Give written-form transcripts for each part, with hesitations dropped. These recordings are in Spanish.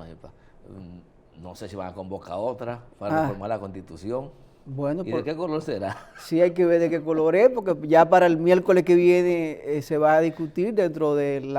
Epa. No sé si van a convocar otra para reformar la Constitución. Bueno, ¿Y de qué color será? Sí, hay que ver de qué color es, porque ya para el miércoles que viene se va a discutir dentro del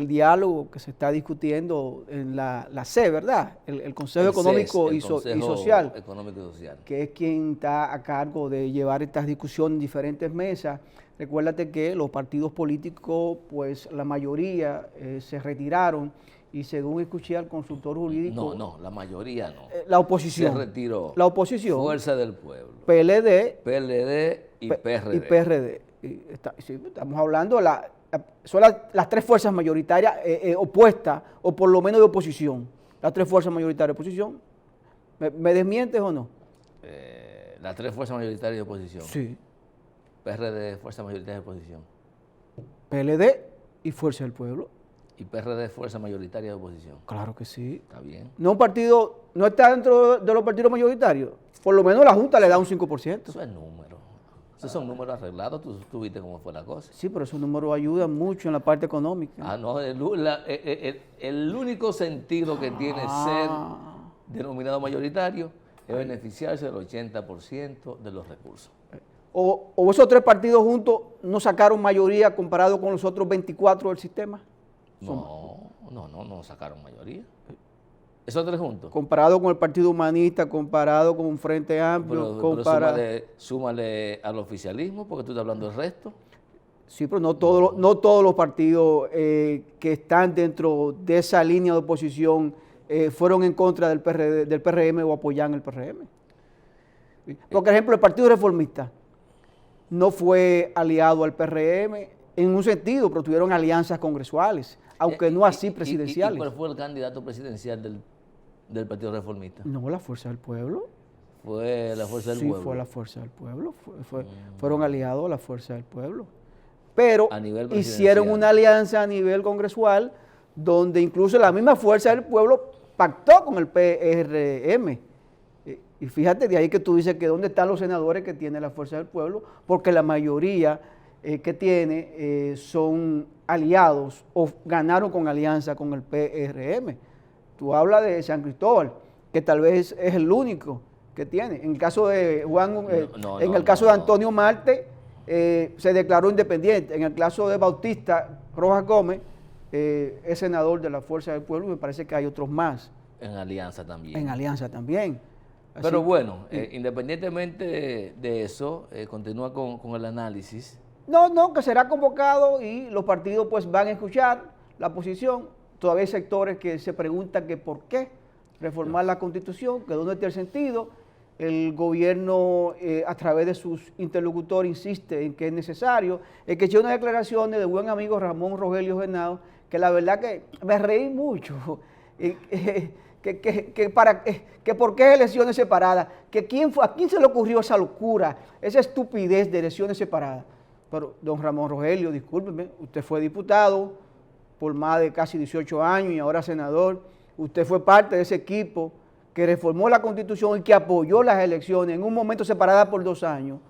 diálogo que se está discutiendo en la C, ¿verdad? El Consejo Económico y Social, Económico y Social, que es quien está a cargo de llevar estas discusiones en diferentes mesas. Recuérdate que los partidos políticos, pues la mayoría se retiraron y según escuché al consultor jurídico... No, la mayoría no. La oposición. Se retiró. La oposición. Fuerza del Pueblo. PLD y PRD. Y PRD. Estamos hablando, son las tres fuerzas mayoritarias opuestas, o por lo menos de oposición. Las tres fuerzas mayoritarias de oposición. ¿Me desmientes o no? Las tres fuerzas mayoritarias de oposición. Sí. PRD, fuerza mayoritaria de oposición. PLD y Fuerza del Pueblo. ¿Y PRD, fuerza mayoritaria de oposición? Claro que sí. Está bien. No, un partido no está dentro de los partidos mayoritarios. Por lo menos la Junta le da un 5%. Eso es número. Esos son números arreglados. Tú viste cómo fue la cosa. Sí, pero esos números ayudan mucho en la parte económica. No, el único sentido que tiene ser denominado mayoritario es beneficiarse del 80% de los recursos. O esos tres partidos juntos no sacaron mayoría comparado con los otros 24 del sistema. No sacaron mayoría. ¿Esos tres juntos? Comparado con el Partido Humanista, comparado con un Frente Amplio, pero súmale al oficialismo, porque tú estás hablando del resto. Sí, pero no todos los partidos que están dentro de esa línea de oposición fueron en contra del PRM o apoyan el PRM. Porque, por ejemplo, el Partido Reformista no fue aliado al PRM en un sentido, pero tuvieron alianzas congresuales, aunque no así presidenciales. ¿Y cuál fue el candidato presidencial del Partido Reformista? No, la Fuerza del Pueblo. ¿Fue la Fuerza del Pueblo? Sí, fue la Fuerza del Pueblo. Fueron aliados a la Fuerza del Pueblo. Pero hicieron una alianza a nivel congresual donde incluso la misma Fuerza del Pueblo pactó con el PRM. Y fíjate, de ahí que tú dices que dónde están los senadores que tiene la Fuerza del Pueblo, porque la mayoría que tiene son aliados o ganaron con alianza con el PRM. Tú hablas de San Cristóbal, que tal vez es el único que tiene. En el caso de caso de Antonio Marte, se declaró independiente. En el caso de Bautista Rojas Gómez, es senador de la Fuerza del Pueblo y me parece que hay otros más. En alianza también. En alianza también. Así pero bueno, independientemente de eso, continúa con el análisis. No, que será convocado y los partidos pues van a escuchar la posición. Todavía hay sectores que se preguntan que por qué reformar la Constitución, que dónde está el sentido. El gobierno, a través de sus interlocutores, insiste en que es necesario. Escuché unas declaraciones de buen amigo Ramón Rogelio Genao, que la verdad que me reí mucho. Que por qué elecciones separadas, a quién se le ocurrió esa locura, esa estupidez de elecciones separadas. Pero don Ramón Rogelio, discúlpeme, usted fue diputado por más de casi 18 años y ahora senador, usted fue parte de ese equipo que reformó la Constitución y que apoyó las elecciones en un momento separada por 2 años,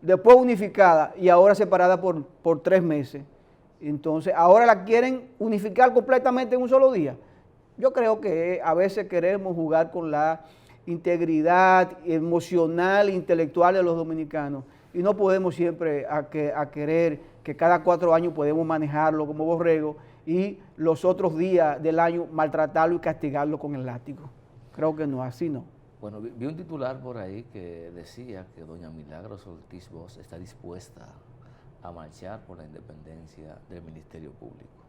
después unificada y ahora separada por 3 meses. Entonces, ahora la quieren unificar completamente en un solo día. Yo creo que a veces queremos jugar con la integridad emocional e intelectual de los dominicanos y no podemos siempre a querer que cada 4 años podemos manejarlo como borrego y los otros días del año maltratarlo y castigarlo con el látigo. Creo que no, así no. Bueno, vi un titular por ahí que decía que doña Milagros Ortiz Bosch está dispuesta a marchar por la independencia del Ministerio Público.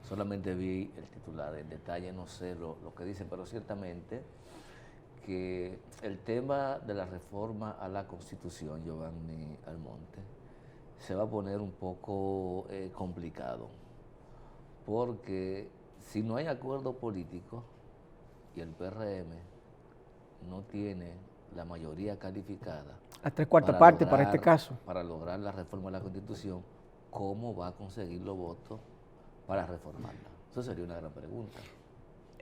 Solamente vi el titular, en detalle no sé lo que dice, pero ciertamente que el tema de la reforma a la Constitución, Giovanni Almonte, se va a poner un poco complicado, porque si no hay acuerdo político y el PRM no tiene la mayoría calificada, las 3/4 partes para este caso, para lograr la reforma de la Constitución, ¿cómo va a conseguir los votos para reformarla? Eso sería una gran pregunta.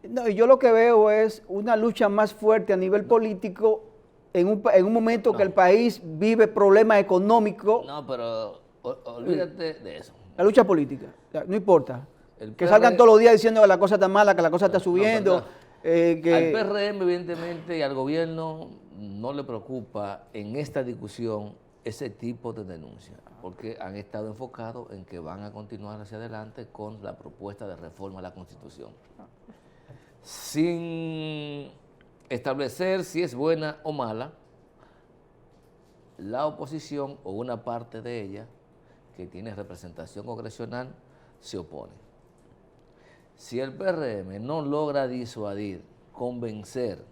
No, y yo lo que veo es una lucha más fuerte a nivel político en un momento que el país vive problemas económicos. No, pero olvídate de eso. La lucha política, no importa. Que salgan todos los días diciendo que la cosa está mala, que la cosa está subiendo. Al PRM, evidentemente, y al gobierno no le preocupa en esta discusión ese tipo de denuncia, porque han estado enfocados en que van a continuar hacia adelante con la propuesta de reforma a la Constitución, sin establecer si es buena o mala. La oposición o una parte de ella que tiene representación congresional se opone. Si el PRM no logra disuadir, convencer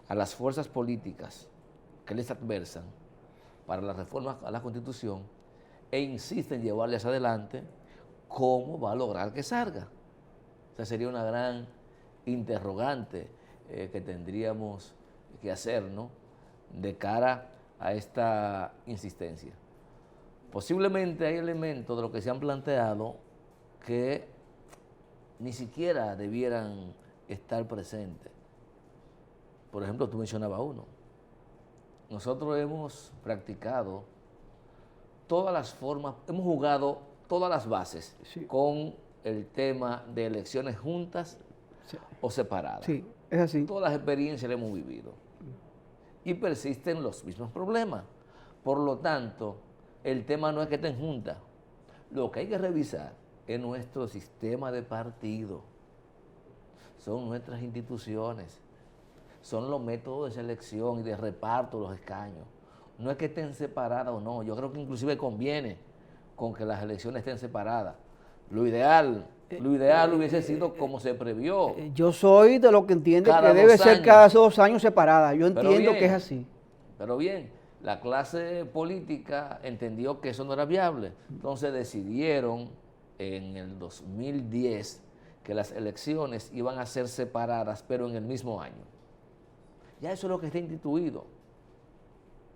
a las fuerzas políticas que les adversan para la reforma a la Constitución e insiste en llevarles adelante, ¿cómo va a lograr que salga? O sea, sería una gran interrogante que tendríamos que hacer, ¿no?, de cara a esta insistencia. Posiblemente hay elementos de lo que se han planteado que ni siquiera debieran estar presentes. Por ejemplo, tú mencionabas uno. Nosotros hemos practicado todas las formas, hemos jugado todas las bases con el tema de elecciones juntas o separadas. Sí, es así. Todas las experiencias las hemos vivido. Y persisten los mismos problemas. Por lo tanto, el tema no es que estén juntas. Lo que hay que revisar es nuestro sistema de partido. Son nuestras instituciones. Son los métodos de selección y de reparto de los escaños. No es que estén separadas o no. Yo creo que inclusive conviene con que las elecciones estén separadas. Lo ideal hubiese sido como se previó. Yo soy de lo que entiende que debe ser cada 2 años separada. Yo entiendo que es así. Pero bien, la clase política entendió que eso no era viable. Entonces decidieron en el 2010 que las elecciones iban a ser separadas, pero en el mismo año. Ya eso es lo que está instituido.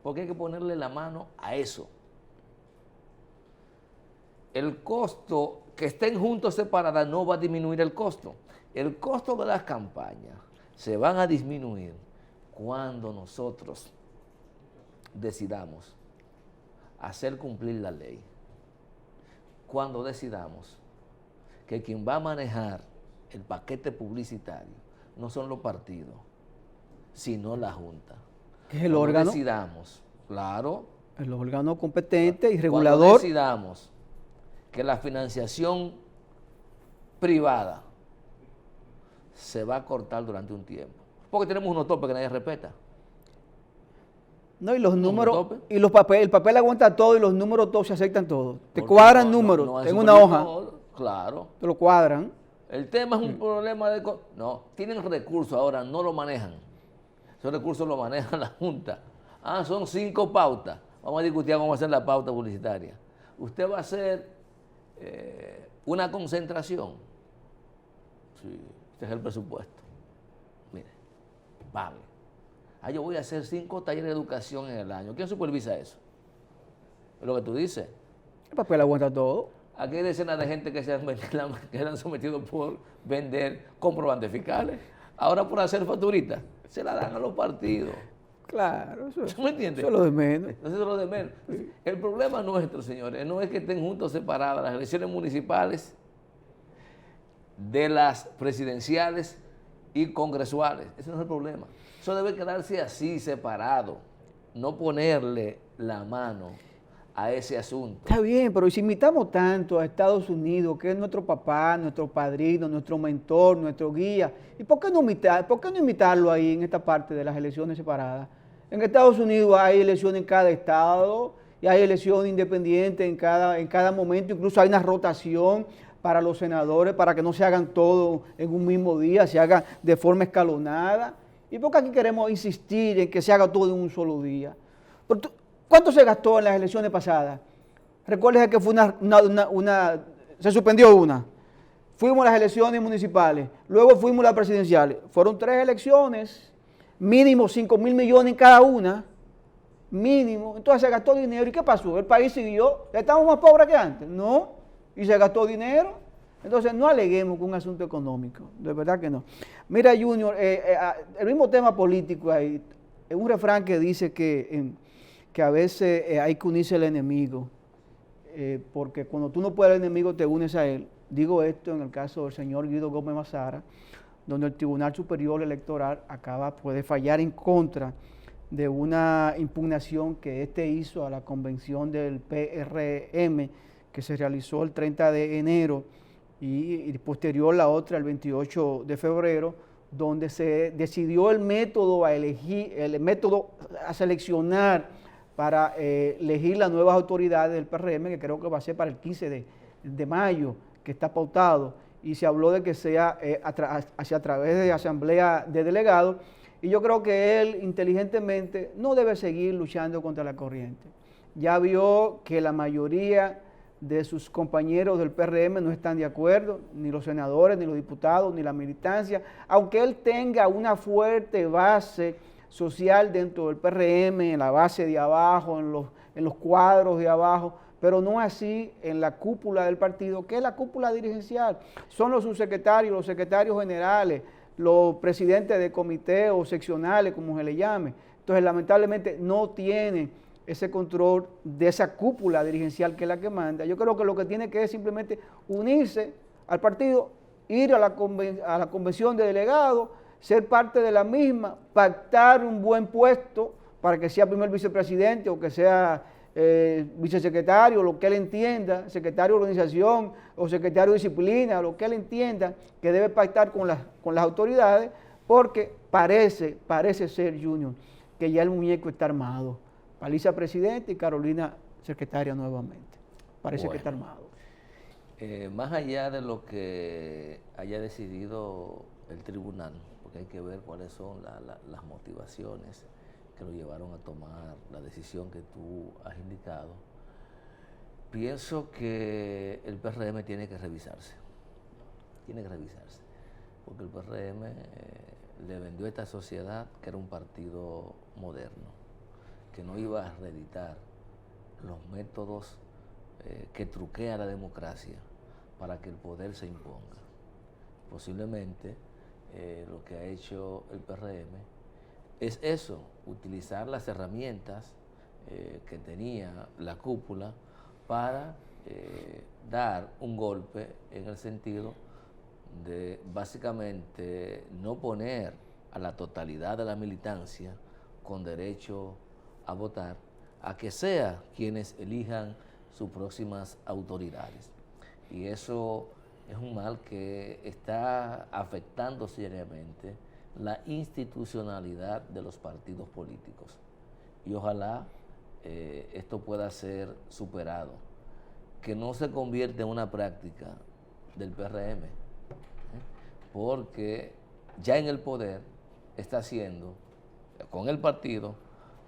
Porque hay que ponerle la mano a eso. El costo, que estén juntos separadas, no va a disminuir el costo. El costo de las campañas se van a disminuir cuando nosotros decidamos hacer cumplir la ley. Cuando decidamos que quien va a manejar el paquete publicitario no son los partidos, sino la Junta. ¿Qué es el órgano? Decidamos, claro. El órgano competente y regulador. Cuando decidamos que la financiación privada se va a cortar durante un tiempo, porque tenemos unos topes que nadie respeta. No, y los números, y los papeles, el papel aguanta todo y los números todos se aceptan todos. Te cuadran números en una hoja. Claro. Te lo cuadran. El tema es un problema de... No, tienen recursos ahora, no lo manejan. Esos recursos los maneja la Junta. Son 5 pautas. Vamos a discutir cómo hacer la pauta publicitaria. Usted va a hacer una concentración. Sí, este es el presupuesto. Mire, pague. Yo voy a hacer 5 talleres de educación en el año. ¿Quién supervisa eso? Es lo que tú dices. El papel aguanta todo. Aquí hay decenas de gente que se han sometido por vender comprobantes fiscales. Ahora por hacer facturitas, se la dan a los partidos. Claro, eso ¿Me entiendes? Eso es lo de menos. Eso es lo de menos. El problema nuestro, señores, no es que estén juntos separadas las elecciones municipales de las presidenciales y congresuales. Ese no es el problema. Eso debe quedarse así, separado. No ponerle la mano a ese asunto. Está bien, pero si imitamos tanto a Estados Unidos, que es nuestro papá, nuestro padrino, nuestro mentor, nuestro guía, ¿y por qué no imitarlo ahí en esta parte de las elecciones separadas? En Estados Unidos hay elecciones en cada estado y hay elecciones independientes en cada momento, incluso hay una rotación para los senadores para que no se hagan todo en un mismo día, se haga de forma escalonada. ¿Y por qué aquí queremos insistir en que se haga todo en un solo día? ¿Cuánto se gastó en las elecciones pasadas? Recuerden que fue se suspendió una. Fuimos a las elecciones municipales, luego fuimos a las presidenciales. Fueron 3 elecciones, mínimo 5.000 millones en cada una, mínimo. Entonces se gastó dinero. ¿Y qué pasó? El país siguió. ¿Estamos más pobres que antes? No. Y se gastó dinero. Entonces no aleguemos con un asunto económico. De verdad que no. Mira, Junior, el mismo tema político ahí. Es un refrán que dice que a veces hay que unirse al enemigo. Porque cuando tú no puedes al enemigo, te unes a él. Digo esto en el caso del señor Guido Gómez Mazara, donde el Tribunal Superior Electoral puede fallar en contra de una impugnación que éste hizo a la convención del PRM que se realizó el 30 de enero y posterior la otra el 28 de febrero, donde se decidió el método a elegir, el método a seleccionar para elegir las nuevas autoridades del PRM, que creo que va a ser para el 15 de mayo, que está pautado, y se habló de que sea a través de asamblea de delegados, y yo creo que él inteligentemente no debe seguir luchando contra la corriente. Ya vio que la mayoría de sus compañeros del PRM no están de acuerdo, ni los senadores, ni los diputados, ni la militancia, aunque él tenga una fuerte base social dentro del PRM, en la base de abajo, en los cuadros de abajo, pero no así en la cúpula del partido, que es la cúpula dirigencial. Son los subsecretarios, los secretarios generales, los presidentes de comité o seccionales, como se le llame. Entonces, lamentablemente, no tienen ese control de esa cúpula dirigencial que es la que manda. Yo creo que lo que tiene que es simplemente unirse al partido, ir a la convención de delegados, ser parte de la misma, pactar un buen puesto para que sea primer vicepresidente o que sea vicesecretario, lo que él entienda, secretario de organización o secretario de disciplina, lo que él entienda que debe pactar con las autoridades, porque parece ser, Junior, que ya el muñeco está armado. Paliza presidente y Carolina secretaria nuevamente. Parece que está armado. Más allá de lo que haya decidido el tribunal, porque hay que ver cuáles son las motivaciones que lo llevaron a tomar la decisión que tú has indicado, pienso que el PRM tiene que revisarse, porque el PRM le vendió a esta sociedad que era un partido moderno, que no iba a reeditar los métodos que truquean la democracia para que el poder se imponga. Posiblemente lo que ha hecho el PRM es eso, utilizar las herramientas que tenía la cúpula para dar un golpe en el sentido de básicamente no poner a la totalidad de la militancia con derecho a votar, a que sea quienes elijan sus próximas autoridades. Y eso es un mal que está afectando seriamente la institucionalidad de los partidos políticos. Y ojalá esto pueda ser superado, que no se convierta en una práctica del PRM, porque ya en el poder está haciendo con el partido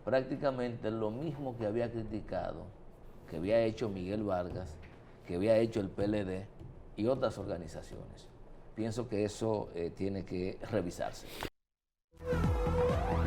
prácticamente lo mismo que había criticado, que había hecho Miguel Vargas, que había hecho el PLD y otras organizaciones. Pienso que eso tiene que revisarse.